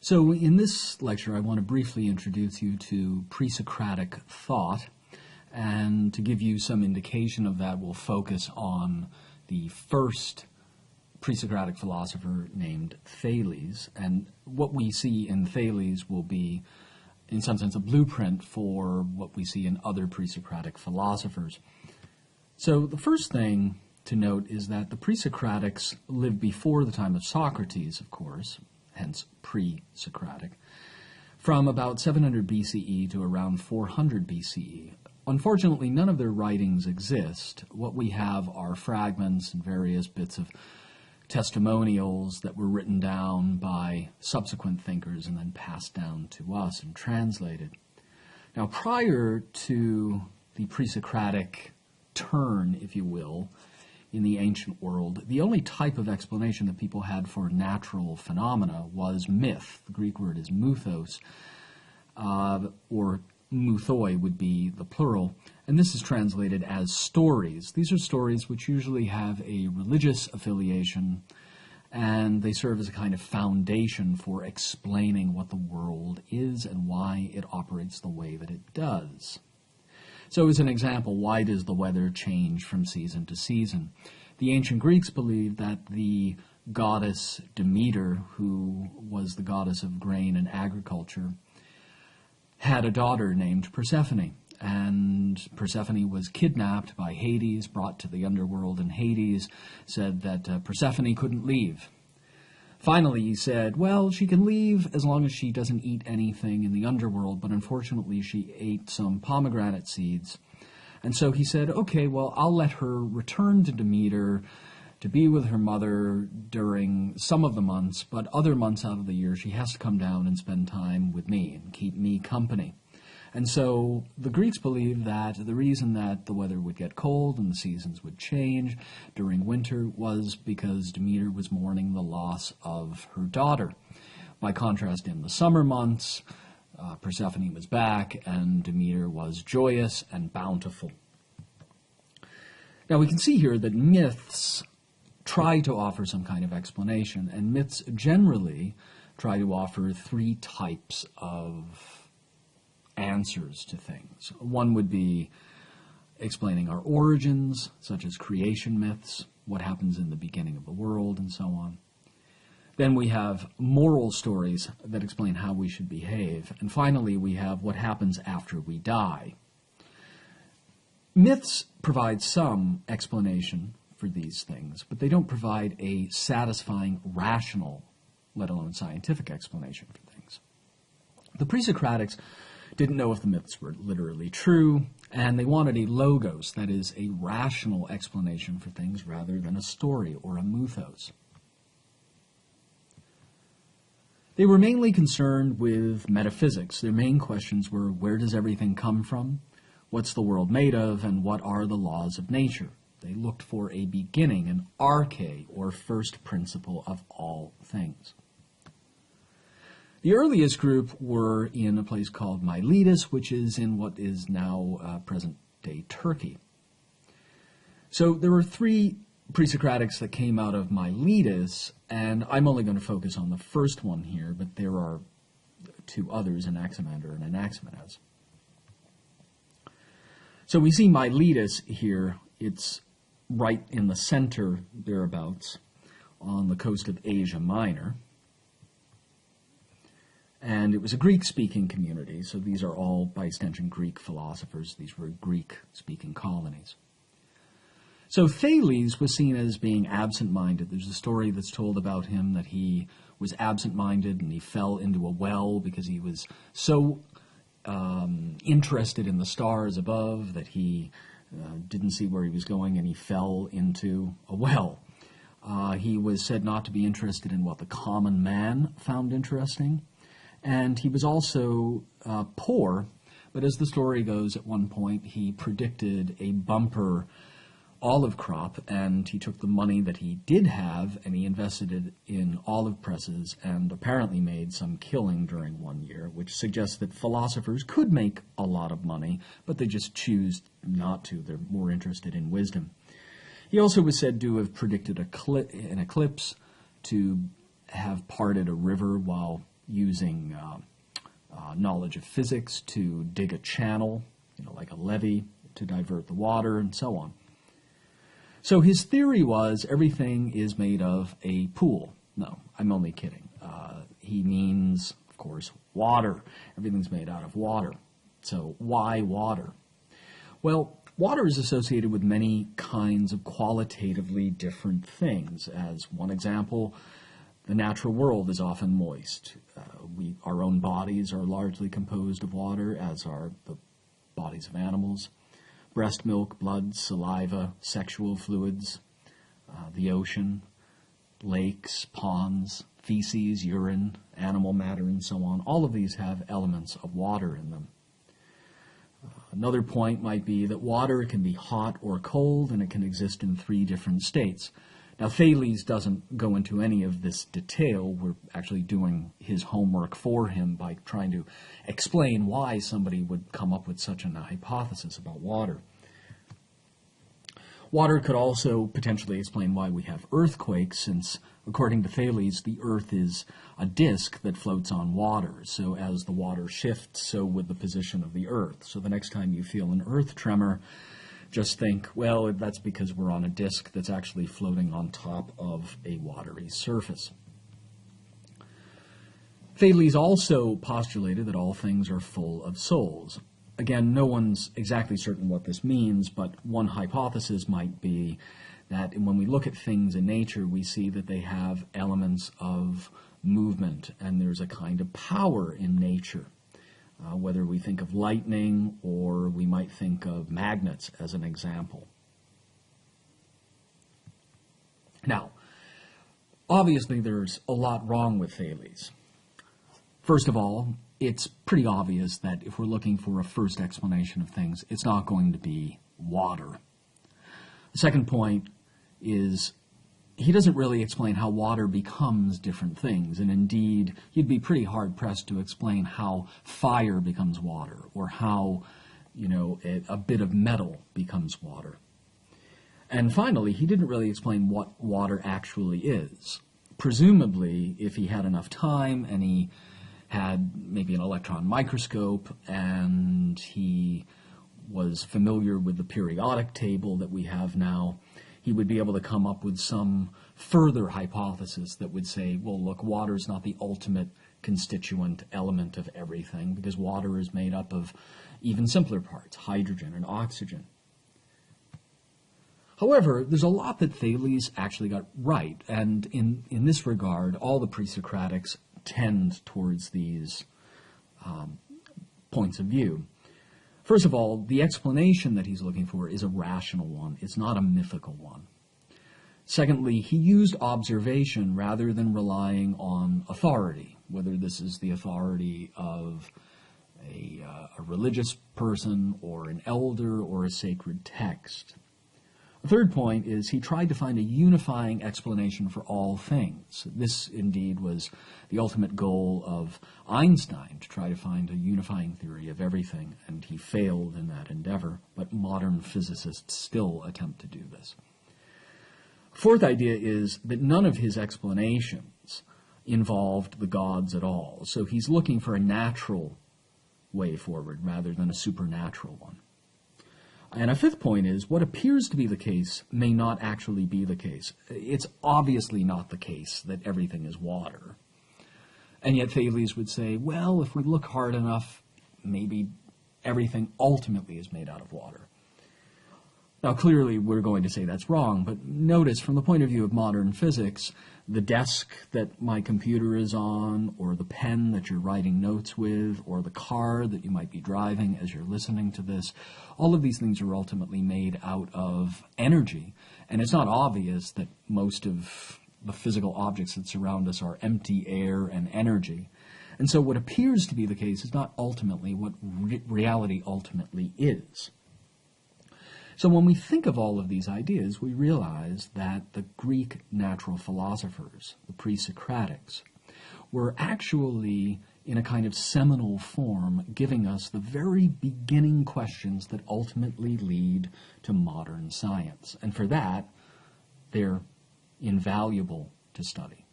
So in this lecture, I want to briefly introduce you to pre-Socratic thought, and to give you some indication of that, we'll focus on the first pre-Socratic philosopher named Thales, and what we see in Thales will be, in some sense, a blueprint for what we see in other pre-Socratic philosophers. So the first thing to note is that the pre-Socratics lived before the time of Socrates, of course, hence pre-Socratic, from about 700 BCE to around 400 BCE. Unfortunately, none of their writings exist. What we have are fragments and various bits of testimonials that were written down by subsequent thinkers and then passed down to us and translated. Now, prior to the pre-Socratic turn, if you will, in the ancient world, the only type of explanation that people had for natural phenomena was myth. The Greek word is muthos, or muthoi would be the plural, and this is translated as stories. These are stories which usually have a religious affiliation, and they serve as a kind of foundation for explaining what the world is and why it operates the way that it does. So as an example, why does the weather change from season to season? The ancient Greeks believed that the goddess Demeter, who was the goddess of grain and agriculture, had a daughter named Persephone, and Persephone was kidnapped by Hades, brought to the underworld, and Hades said that Persephone couldn't leave. Finally, he said, well, she can leave as long as she doesn't eat anything in the underworld, but unfortunately she ate some pomegranate seeds. And so he said, okay, well, I'll let her return to Demeter to be with her mother during some of the months, but other months out of the year she has to come down and spend time with me and keep me company. And so the Greeks believed that the reason that the weather would get cold and the seasons would change during winter was because Demeter was mourning the loss of her daughter. By contrast, in the summer months, Persephone was back and Demeter was joyous and bountiful. Now we can see here that myths try to offer some kind of explanation, and myths generally try to offer three types of answers to things. One would be explaining our origins, such as creation myths, what happens in the beginning of the world, and so on. Then we have moral stories that explain how we should behave. And finally, we have what happens after we die. Myths provide some explanation for these things, but they don't provide a satisfying, rational, let alone scientific explanation for things. The Pre-Socratics didn't know if the myths were literally true, and they wanted a logos, that is, a rational explanation for things rather than a story or a muthos. They were mainly concerned with metaphysics. Their main questions were, where does everything come from? What's the world made of? And what are the laws of nature? They looked for a beginning, an arche, or first principle of all things. The earliest group were in a place called Miletus, which is in what is now present-day Turkey. So there were three pre-Socratics that came out of Miletus, and I'm only going to focus on the first one here, but there are two others, Anaximander and Anaximenes. So we see Miletus here. It's right in the center, thereabouts, on the coast of Asia Minor. And it was a Greek-speaking community, so these are all, by extension, Greek philosophers. These were Greek-speaking colonies. So Thales was seen as being absent-minded. There's a story that's told about him that he was absent-minded and he fell into a well because he was so interested in the stars above that he didn't see where he was going and he fell into a well. He was said not to be interested in what the common man found interesting. And he was also poor, but as the story goes, at one point he predicted a bumper olive crop, and he took the money that he did have and he invested it in olive presses and apparently made some killing during 1 year, which suggests that philosophers could make a lot of money, but they just choose not to. They're more interested in wisdom. He also was said to have predicted an eclipse, to have parted a river while using knowledge of physics to dig a channel, like a levee, to divert the water, and so on. So his theory was everything is made of a pool. No, I'm only kidding. He means, of course, water. Everything's made out of water. So why water? Well, water is associated with many kinds of qualitatively different things. As one example, the natural world is often moist. Our own bodies are largely composed of water, as are the bodies of animals. Breast milk, blood, saliva, sexual fluids, the ocean, lakes, ponds, feces, urine, animal matter, and so on. All of these have elements of water in them. Another point might be that water can be hot or cold, and it can exist in 3 different states. Now, Thales doesn't go into any of this detail. We're actually doing his homework for him by trying to explain why somebody would come up with such a hypothesis about water. Water could also potentially explain why we have earthquakes, since, according to Thales, the Earth is a disk that floats on water. So as the water shifts, so would the position of the Earth. So the next time you feel an earth tremor, just think, well, that's because we're on a disk that's actually floating on top of a watery surface. Thales also postulated that all things are full of souls. Again, no one's exactly certain what this means, but one hypothesis might be that when we look at things in nature, we see that they have elements of movement, and there's a kind of power in nature. Whether we think of lightning or we might think of magnets as an example. Now, obviously there's a lot wrong with Thales. First of all, it's pretty obvious that if we're looking for a first explanation of things, it's not going to be water. The second point is he doesn't really explain how water becomes different things, and indeed, he'd be pretty hard-pressed to explain how fire becomes water, or how, a bit of metal becomes water. And finally, he didn't really explain what water actually is. Presumably, if he had enough time and he had maybe an electron microscope and he was familiar with the periodic table that we have now, he would be able to come up with some further hypothesis that would say, well, look, water is not the ultimate constituent element of everything, because water is made up of even simpler parts, hydrogen and oxygen. However, there's a lot that Thales actually got right, and in this regard, all the Pre-Socratics tend towards these points of view. First of all, the explanation that he's looking for is a rational one. It's not a mythical one. Secondly, he used observation rather than relying on authority, whether this is the authority of a religious person or an elder or a sacred text. The third point is he tried to find a unifying explanation for all things. This, indeed, was the ultimate goal of Einstein, to try to find a unifying theory of everything, and he failed in that endeavor, but modern physicists still attempt to do this. Fourth idea is that none of his explanations involved the gods at all, so he's looking for a natural way forward rather than a supernatural one. And a fifth point is, what appears to be the case may not actually be the case. It's obviously not the case that everything is water. And yet Thales would say, well, if we look hard enough, maybe everything ultimately is made out of water. Now, clearly, we're going to say that's wrong, but notice, from the point of view of modern physics, the desk that my computer is on, or the pen that you're writing notes with, or the car that you might be driving as you're listening to this, all of these things are ultimately made out of energy. And it's not obvious that most of the physical objects that surround us are empty air and energy. And so what appears to be the case is not ultimately what reality ultimately is. So when we think of all of these ideas, we realize that the Greek natural philosophers, the Pre-Socratics, were actually, in a kind of seminal form, giving us the very beginning questions that ultimately lead to modern science. And for that, they're invaluable to study.